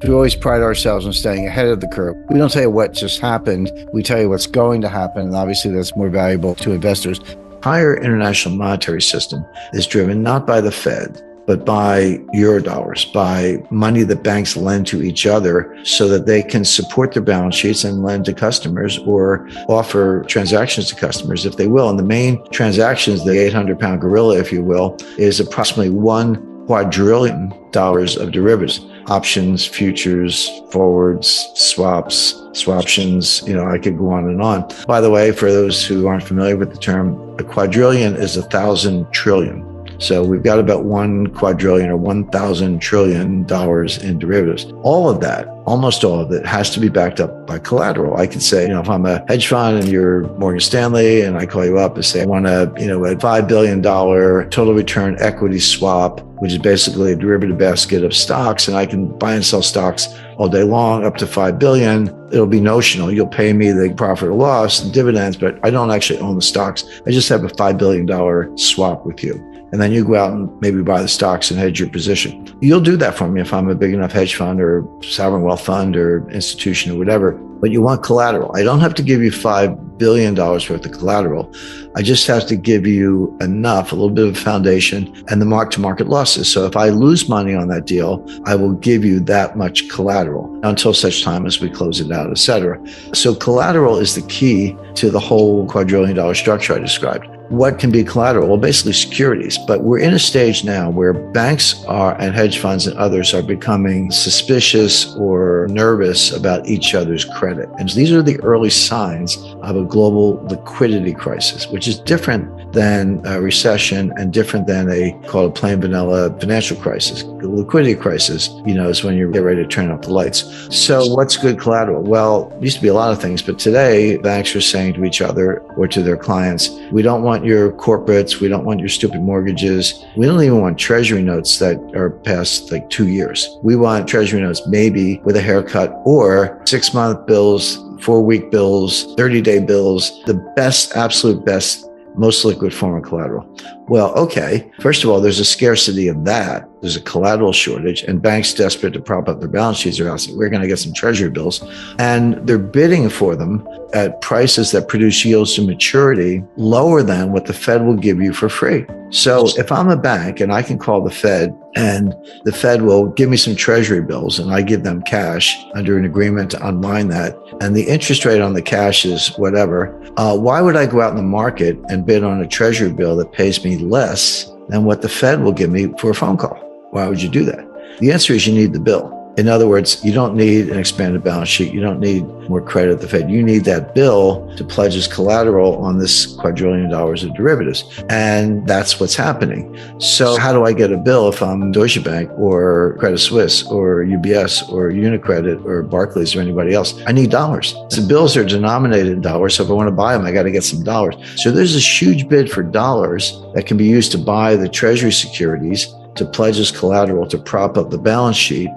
We always pride ourselves on staying ahead of the curve. We don't tell you what just happened. We tell you what's going to happen. And obviously that's more valuable to investors. Higher international monetary system is driven not by the Fed, but by Eurodollars, by money that banks lend to each other so that they can support their balance sheets and lend to customers or offer transactions to customers if they will. And the main transactions, the 800-pound gorilla, if you will, is approximately $1 quadrillion of derivatives, options, futures, forwards, swaps, swaptions, I could go on and on. By the way, for those who aren't familiar with the term, a quadrillion is 1,000 trillion. So we've got about 1 quadrillion or 1,000 trillion dollars in derivatives. All of that, almost all of it, has to be backed up by collateral. I could say, if I'm a hedge fund and you're Morgan Stanley and I call you up and say, I want a $5 billion total return equity swap, which is basically a derivative basket of stocks, and I can buy and sell stocks all day long up to 5 billion. It'll be notional. You'll pay me the profit or loss and dividends, but I don't actually own the stocks. I just have a $5 billion swap with you. And then you go out and maybe buy the stocks and hedge your position. You'll do that for me if I'm a big enough hedge fund or sovereign wealth fund or institution or whatever. But you want collateral. I don't have to give you $5 billion worth of collateral. I just have to give you enough, a little bit of a foundation, and the mark-to-market losses. So if I lose money on that deal, I will give you that much collateral until such time as we close it out, et cetera. So collateral is the key to the whole quadrillion-dollar structure I described. What can be collateral? Well, basically securities. But we're in a stage now where banks and hedge funds and others are becoming suspicious or nervous about each other's credit. And these are the early signs of a global liquidity crisis, which is different than a recession and different than called a plain vanilla financial crisis. The liquidity crisis, is when you get ready to turn off the lights. So what's good collateral? Well, it used to be a lot of things, but today banks are saying to each other or to their clients, we don't want your corporates. We don't want your stupid mortgages. We don't even want treasury notes that are past 2 years. We want treasury notes maybe with a haircut or 6-month bills, 4-week bills, 30-day bills, the best, absolute best, most liquid form of collateral. Well, okay. First of all, there's a scarcity of that. There's a collateral shortage, and banks desperate to prop up their balance sheets are asking, we're going to get some treasury bills. And they're bidding for them at prices that produce yields to maturity lower than what the Fed will give you for free. So if I'm a bank and I can call the Fed and the Fed will give me some treasury bills and I give them cash under an agreement to unwind that, and the interest rate on the cash is whatever, why would I go out in the market and bid on a treasury bill that pays me less than what the Fed will give me for a phone call? Why would you do that? The answer is you need the bill. In other words, you don't need an expanded balance sheet. You don't need more credit at the Fed. You need that bill to pledge as collateral on this quadrillion dollars of derivatives. And that's what's happening. So how do I get a bill if I'm Deutsche Bank or Credit Suisse or UBS or Unicredit or Barclays or anybody else? I need dollars. The bills are denominated in dollars. So if I want to buy them, I got to get some dollars. So there's this huge bid for dollars that can be used to buy the treasury securities, to pledge as collateral to prop up the balance sheet.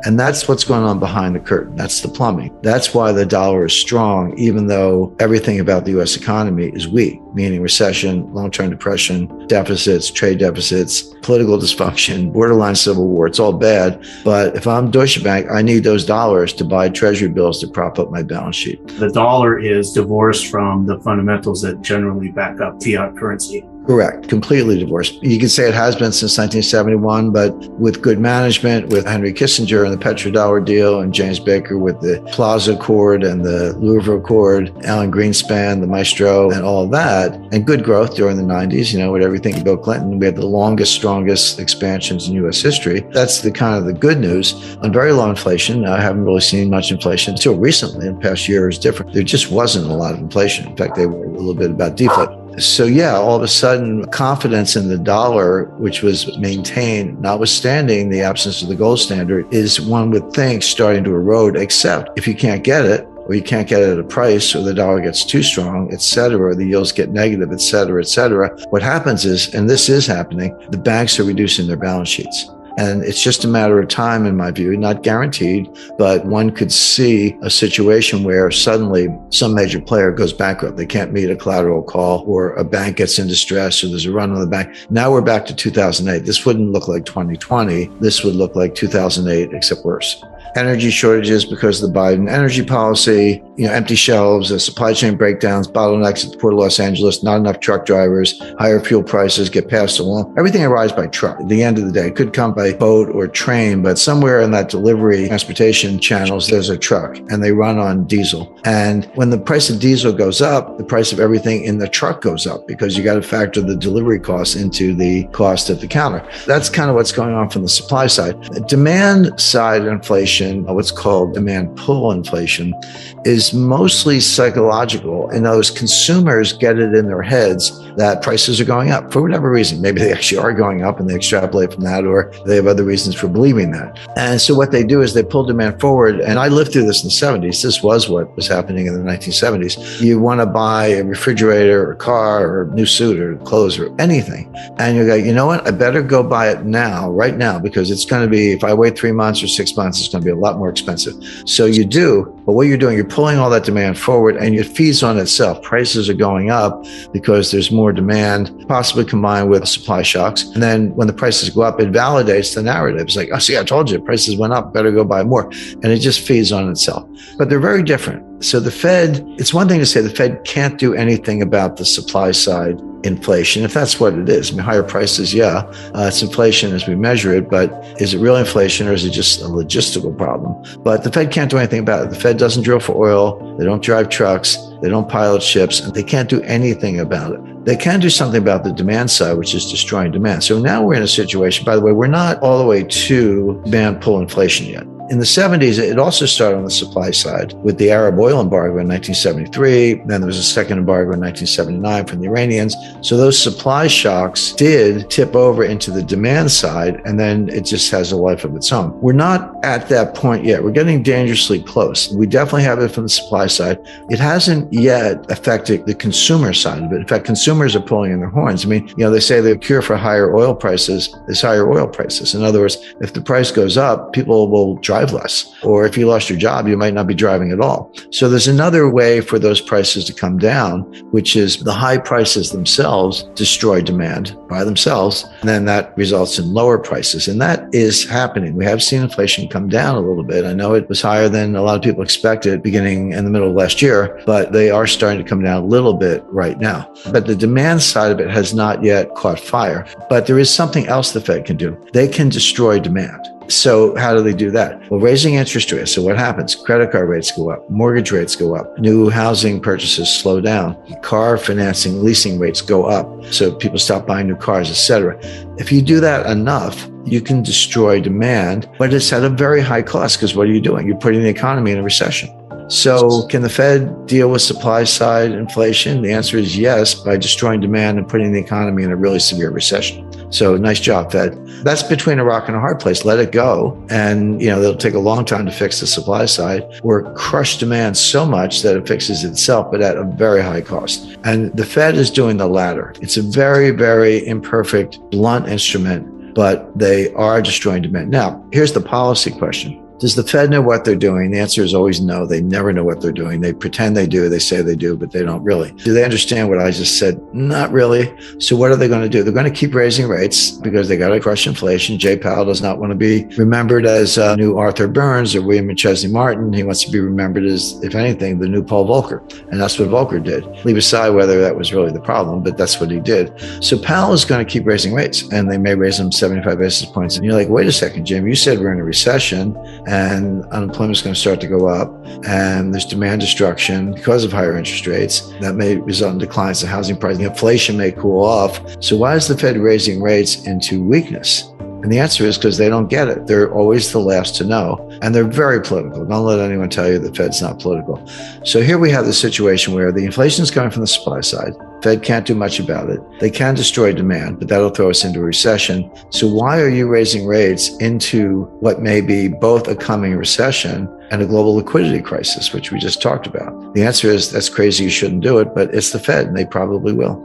And that's what's going on behind the curtain. That's the plumbing. That's why the dollar is strong, even though everything about the U.S. economy is weak, meaning recession, long-term depression, deficits, trade deficits, political dysfunction, borderline civil war. It's all bad. But if I'm Deutsche Bank, I need those dollars to buy treasury bills to prop up my balance sheet. The dollar is divorced from the fundamentals that generally back up fiat currency. Correct. Completely divorced. You could say it has been since 1971, but with good management, with Henry Kissinger and the petrodollar deal and James Baker with the Plaza Accord and the Louvre Accord, Alan Greenspan, the Maestro, and all of that, and good growth during the 90s, with everything Bill Clinton, we had the longest, strongest expansions in U.S. history. That's the kind of the good news. On very low inflation, I haven't really seen much inflation until recently. In the past year is different. There just wasn't a lot of inflation. In fact, they were a little bit about deflation. So yeah, all of a sudden, confidence in the dollar, which was maintained, notwithstanding the absence of the gold standard, is one would think starting to erode, except if you can't get it, or you can't get it at a price, or the dollar gets too strong, et cetera, or the yields get negative, et cetera, et cetera. What happens is, and this is happening, the banks are reducing their balance sheets. And it's just a matter of time, in my view, not guaranteed, but one could see a situation where suddenly some major player goes bankrupt. They can't meet a collateral call, or a bank gets in distress, or there's a run on the bank. Now we're back to 2008. This wouldn't look like 2020. This would look like 2008, except worse. energy shortages because of the Biden energy policy, empty shelves, supply chain breakdowns, bottlenecks at the Port of Los Angeles, not enough truck drivers, higher fuel prices get passed along. Everything arrives by truck. At the end of the day, it could come by boat or train, but somewhere in that delivery transportation channels, there's a truck and they run on diesel. And when the price of diesel goes up, the price of everything in the truck goes up because you got to factor the delivery costs into the cost at the counter. That's kind of what's going on from the supply side. Demand side inflation, what's called demand pull inflation, is mostly psychological. In those consumers get it in their heads that prices are going up for whatever reason. Maybe they actually are going up and they extrapolate from that, or they have other reasons for believing that. And so what they do is they pull demand forward. And I lived through this in the 70s. This was what was happening in the 1970s. You want to buy a refrigerator or a car or a new suit or clothes or anything. And you go, you know what? I better go buy it now, right now, because it's going to be, if I wait 3 months or 6 months, it's going to be a lot more expensive. So you do, but what you're doing, you're pulling all that demand forward and it feeds on itself. Prices are going up because there's more demand, possibly combined with supply shocks. And then when the prices go up, it validates the narrative. It's like, oh, see, I told you, prices went up, better go buy more. And it just feeds on itself. But they're very different. So the Fed, it's one thing to say the Fed can't do anything about the supply side inflation, if that's what it is. I mean, higher prices, yeah, it's inflation as we measure it, but is it real inflation or is it just a logistical problem? But the Fed can't do anything about it. The Fed doesn't drill for oil. They don't drive trucks. They don't pilot ships, and they can't do anything about it. They can do something about the demand side, which is destroying demand. So now we're in a situation, by the way, we're not all the way to demand pull inflation yet. In the 70s, it also started on the supply side with the Arab oil embargo in 1973. Then there was a second embargo in 1979 from the Iranians. So those supply shocks did tip over into the demand side, and then it just has a life of its own. We're not at that point yet. We're getting dangerously close. We definitely have it from the supply side. It hasn't yet affected the consumer side of it. In fact, consumers are pulling in their horns. I mean, they say the cure for higher oil prices is higher oil prices. In other words, if the price goes up, people will drive less. Or if you lost your job, you might not be driving at all. So there's another way for those prices to come down, which is the high prices themselves destroy demand by themselves. And then that results in lower prices. And that is happening. We have seen inflation come down a little bit. I know it was higher than a lot of people expected beginning in the middle of last year, but they are starting to come down a little bit right now. But the demand side of it has not yet caught fire. But there is something else the Fed can do. They can destroy demand. So how do they do that? Well, raising interest rates. So what happens? Credit card rates go up, mortgage rates go up, new housing purchases slow down, car financing, leasing rates go up. So people stop buying new cars, etc. If you do that enough, you can destroy demand, but it's at a very high cost because what are you doing? You're putting the economy in a recession. So can the Fed deal with supply side inflation? The answer is yes, by destroying demand and putting the economy in a really severe recession. So nice job, Fed. That's between a rock and a hard place. Let it go. And, it'll take a long time to fix the supply side or crush demand so much that it fixes itself, but at a very high cost. And the Fed is doing the latter. It's a very, very imperfect, blunt instrument, but they are destroying demand. Now, here's the policy question. Does the Fed know what they're doing? The answer is always no. They never know what they're doing. They pretend they do. They say they do, but they don't really. Do they understand what I just said? Not really. So what are they going to do? They're going to keep raising rates because they got to crush inflation. Jay Powell does not want to be remembered as new Arthur Burns or William McChesney Martin. He wants to be remembered as, if anything, the new Paul Volcker. And that's what Volcker did. Leave aside whether that was really the problem, but that's what he did. So Powell is going to keep raising rates, and they may raise them 75 basis points. And you're like, wait a second, Jim, you said we're in a recession and unemployment is going to start to go up, and there's demand destruction because of higher interest rates. That may result in declines in housing prices. Inflation may cool off. So why is the Fed raising rates into weakness? And the answer is because they don't get it. They're always the last to know. And they're very political. Don't let anyone tell you the Fed's not political. So here we have the situation where the inflation is coming from the supply side. Fed can't do much about it. They can destroy demand, but that'll throw us into a recession. So why are you raising rates into what may be both a coming recession and a global liquidity crisis, which we just talked about? The answer is that's crazy. You shouldn't do it, but it's the Fed and they probably will.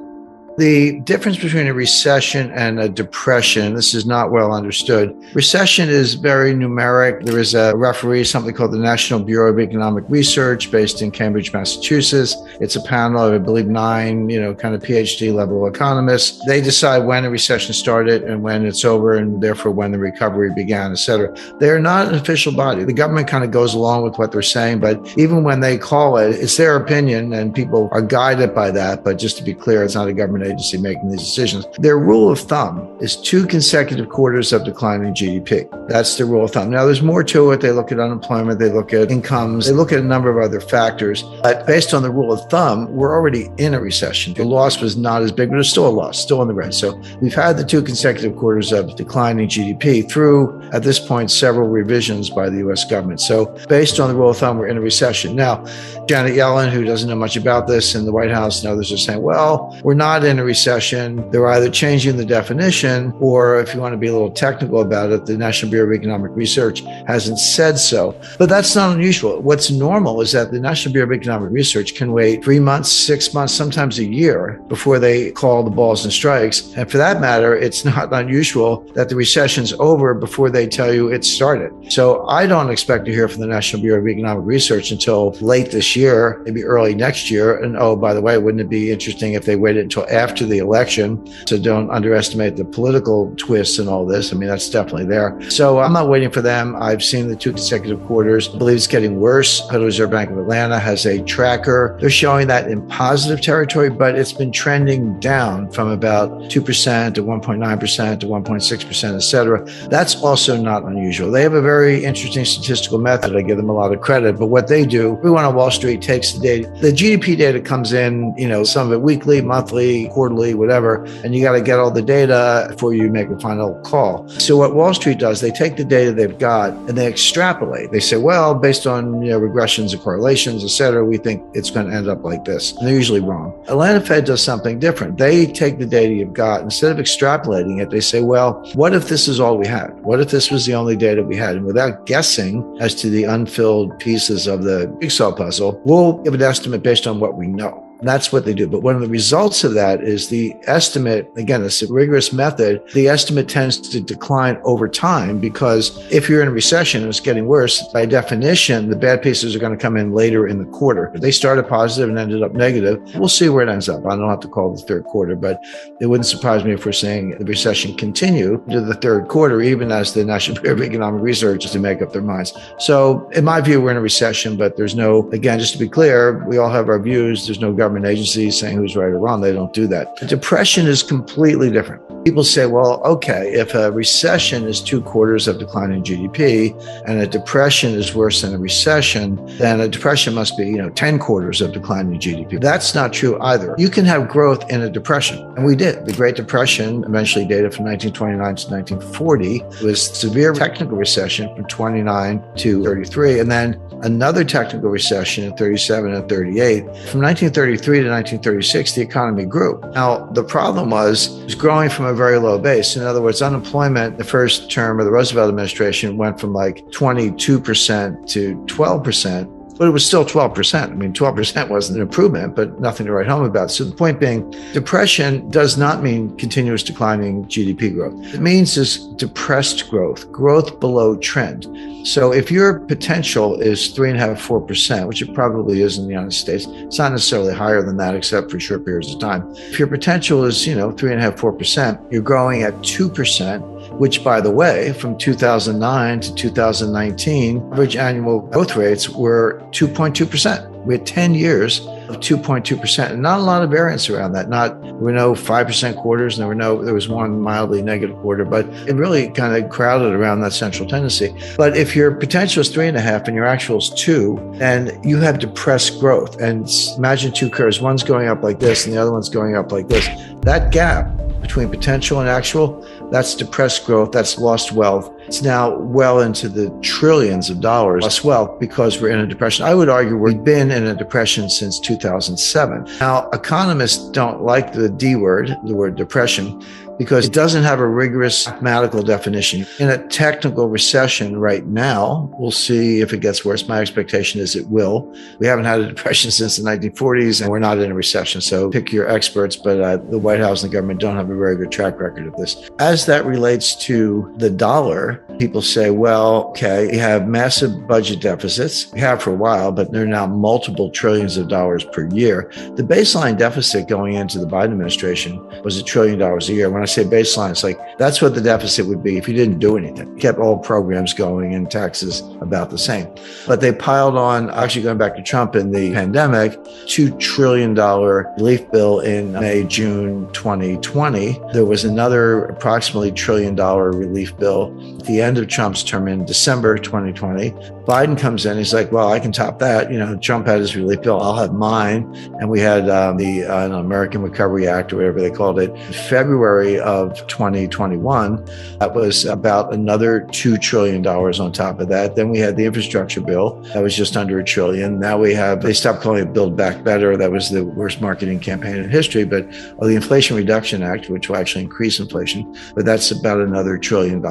The difference between a recession and a depression, this is not well understood. Recession is very numeric. There is a referee, something called the National Bureau of Economic Research based in Cambridge, Massachusetts. It's a panel of, I believe, 9, kind of PhD level economists. They decide when a recession started and when it's over, and therefore when the recovery began, et cetera. They're not an official body. The government kind of goes along with what they're saying, but even when they call it, it's their opinion and people are guided by that. But just to be clear, it's not a government agency making these decisions. Their rule of thumb is 2 consecutive quarters of declining GDP. That's the rule of thumb. Now, there's more to it. They look at unemployment, they look at incomes, they look at a number of other factors. But based on the rule of thumb, we're already in a recession. The loss was not as big, but it's still a loss, still in the red. So we've had the 2 consecutive quarters of declining GDP through, at this point, several revisions by the U.S. government. So based on the rule of thumb, we're in a recession. Now, Janet Yellen, who doesn't know much about this, in the White House and others are saying, well, we're not in a recession. They're either changing the definition, or if you want to be a little technical about it, the National Bureau of Economic Research hasn't said so. But that's not unusual. What's normal is that the National Bureau of Economic Research can wait 3 months, 6 months, sometimes a year before they call the balls and strikes. And for that matter, it's not unusual that the recession's over before they tell you it started. So I don't expect to hear from the National Bureau of Economic Research until late this year, maybe early next year. And oh, by the way, wouldn't it be interesting if they waited until after the election? So don't underestimate the political twists and all this. I mean, that's definitely there. So I'm not waiting for them. I've seen the 2 consecutive quarters. I believe it's getting worse. Federal Reserve Bank of Atlanta has a tracker. They're showing that in positive territory, but it's been trending down from about 2% to 1.9% to 1.6%, et cetera. That's also not unusual. They have a very interesting statistical method. I give them a lot of credit, but what they do, everyone on Wall Street takes the data. The GDP data comes in, some of it weekly, monthly, quarterly, whatever, and you got to get all the data before you make a final call. So what Wall Street does, they take the data they've got and they extrapolate. They say, well, based on regressions and correlations, et cetera, we think it's going to end up like this. And they're usually wrong. Atlanta Fed does something different. They take the data you've got, instead of extrapolating it, they say, well, what if this is all we had? What if this was the only data we had? And without guessing as to the unfilled pieces of the jigsaw puzzle, we'll give an estimate based on what we know. That's what they do. But one of the results of that is the estimate, again, it's a rigorous method. The estimate tends to decline over time because if you're in a recession and it's getting worse, by definition, the bad pieces are going to come in later in the quarter. They started positive and ended up negative. We'll see where it ends up. I don't have to call the third quarter, but it wouldn't surprise me if we're seeing the recession continue into the third quarter, even as the National Bureau of Economic Research is to make up their minds. So in my view, we're in a recession, but there's no, again, just to be clear, we all have our views. There's no government agencies saying who's right or wrong. They don't do that. Depression is completely different. People say, well, okay, if a recession is 2 quarters of declining GDP and a depression is worse than a recession, then a depression must be, 10 quarters of declining GDP. That's not true either. You can have growth in a depression. And we did. The Great Depression, eventually dated from 1929 to 1940, was severe technical recession from 29 to 33. And then another technical recession in 37 and 38. From 1933 to 1936, the economy grew. Now, the problem was it was growing from a very low base. In other words, unemployment, the first term of the Roosevelt administration went from like 22% to 12%. But it was still 12%. I mean, 12% wasn't an improvement, but nothing to write home about. So the point being, depression does not mean continuous declining GDP growth. It means just depressed growth below trend. So if your potential is 3.5%, 4%, which it probably is in the United States, it's not necessarily higher than that, except for short periods of time. If your potential is, 3.5%, 4%, you're growing at 2%. Which, by the way, from 2009 to 2019, average annual growth rates were 2.2%. We had 10 years of 2.2%, and not a lot of variance around that. There were no 5% quarters, and there was one mildly negative quarter, but it really kind of crowded around that central tendency. But if your potential is 3.5 and your actual is 2, then you have depressed growth. And imagine 2 curves, one's going up like this, and the other one's going up like this. That gap between potential and actual, that's depressed growth, that's lost wealth. It's now well into the trillions of dollars lost wealth because we're in a depression. I would argue we've been in a depression since 2007. Now, economists don't like the D word, the word depression, because it doesn't have a rigorous mathematical definition. In a technical recession right now, we'll see if it gets worse. My expectation is it will. We haven't had a depression since the 1940s, and we're not in a recession. So pick your experts, but the White House and the government don't have a very good track record of this. As that relates to the dollar, people say, well, okay, you have massive budget deficits. We have for a while, but they're now multiple trillions of dollars per year. The baseline deficit going into the Biden administration was $1 trillion a year. When I say baseline, it's like that's what the deficit would be if you didn't do anything. You kept all programs going and taxes about the same. But they piled on, actually going back to Trump in the pandemic, $2 trillion relief bill in May, June 2020. There was another approximately $1 trillion relief bill at the end of Trump's term in December 2020. Biden comes in, he's like, well, I can top that. Trump had his relief bill, I'll have mine. And we had the American Recovery Act, or whatever they called it, in February of 2021. That was about another $2 trillion on top of that. Then we had the infrastructure bill. That was just under $1 trillion. Now they stopped calling it Build Back Better. That was the worst marketing campaign in history. But the Inflation Reduction Act, which will actually increase inflation, but that's about another $1 trillion.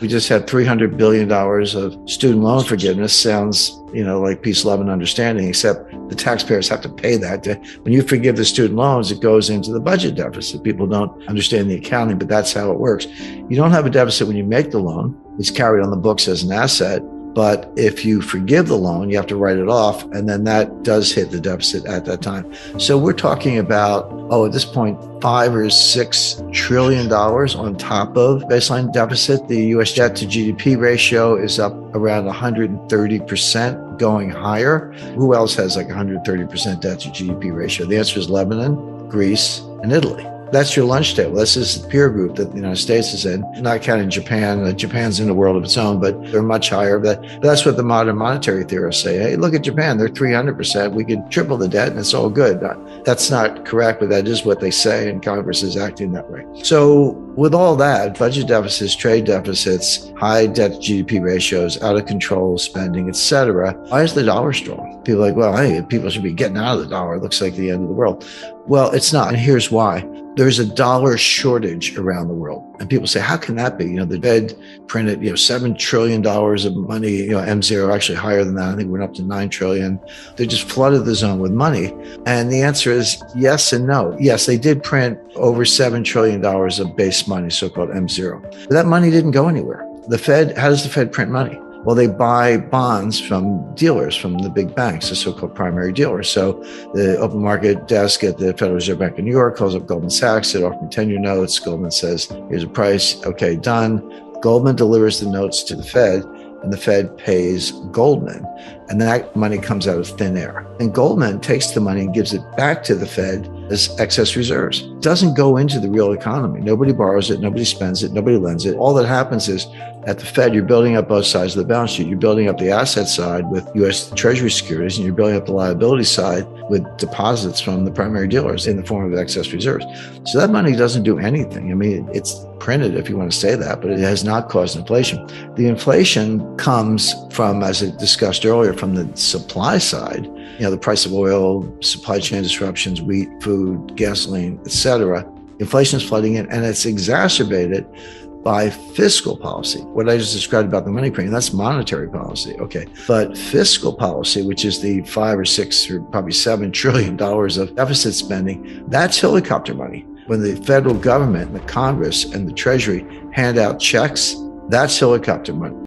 We just had $300 billion of student loan forgiveness. Sounds, like peace, love, and understanding, except the taxpayers have to pay that. When you forgive the student loans, it goes into the budget deficit. People don't understand the accounting, but that's how it works. You don't have a deficit when you make the loan. It's carried on the books as an asset. But if you forgive the loan, you have to write it off, and then that does hit the deficit at that time. So we're talking about, at this point, $5 or $6 trillion on top of baseline deficit. The U.S. debt to GDP ratio is up around 130%, going higher. Who else has like 130% debt to GDP ratio? The answer is Lebanon, Greece, and Italy. That's your lunch table. This is the peer group that the United States is in, not counting Japan. Japan's in a world of its own, but they're much higher. But that's what the modern monetary theorists say. Hey, look at Japan. They're 300%. We could triple the debt and it's all good. That's not correct, but that is what they say, and Congress is acting that way. So with all that, budget deficits, trade deficits, high debt to GDP ratios, out of control spending, et cetera, why is the dollar strong? People are like, well, hey, people should be getting out of the dollar. It looks like the end of the world. Well, it's not. And here's why. There's a dollar shortage around the world. And people say, how can that be? The Fed printed, $7 trillion of money, M0, actually higher than that. I think it went up to 9 trillion. They just flooded the zone with money. And the answer is yes and no. Yes, they did print over $7 trillion of base money, so-called M0. But that money didn't go anywhere. How does the Fed print money? Well, they buy bonds from dealers, from the big banks, the so-called primary dealers. So the open market desk at the Federal Reserve Bank of New York calls up Goldman Sachs. They offer me 10-year notes. Goldman says, here's a price. Okay, done. Goldman delivers the notes to the Fed, and the Fed pays Goldman. And that money comes out of thin air. And Goldman takes the money and gives it back to the Fed as excess reserves. It doesn't go into the real economy. Nobody borrows it. Nobody spends it. Nobody lends it. All that happens is at the Fed, you're building up both sides of the balance sheet. You're building up the asset side with U.S. Treasury securities, and you're building up the liability side with deposits from the primary dealers in the form of excess reserves. So that money doesn't do anything. I mean, it's printed, if you want to say that, but it has not caused inflation. The inflation comes from, as I discussed earlier, from the supply side, the price of oil, supply chain disruptions, wheat, food, gasoline, et cetera. Inflation is flooding in, and it's exacerbated by fiscal policy. What I just described about the money printing, that's monetary policy. Okay. But fiscal policy, which is the $5 or $6 or probably $7 trillion of deficit spending, that's helicopter money. When the federal government, the Congress, and the Treasury hand out checks, that's helicopter money.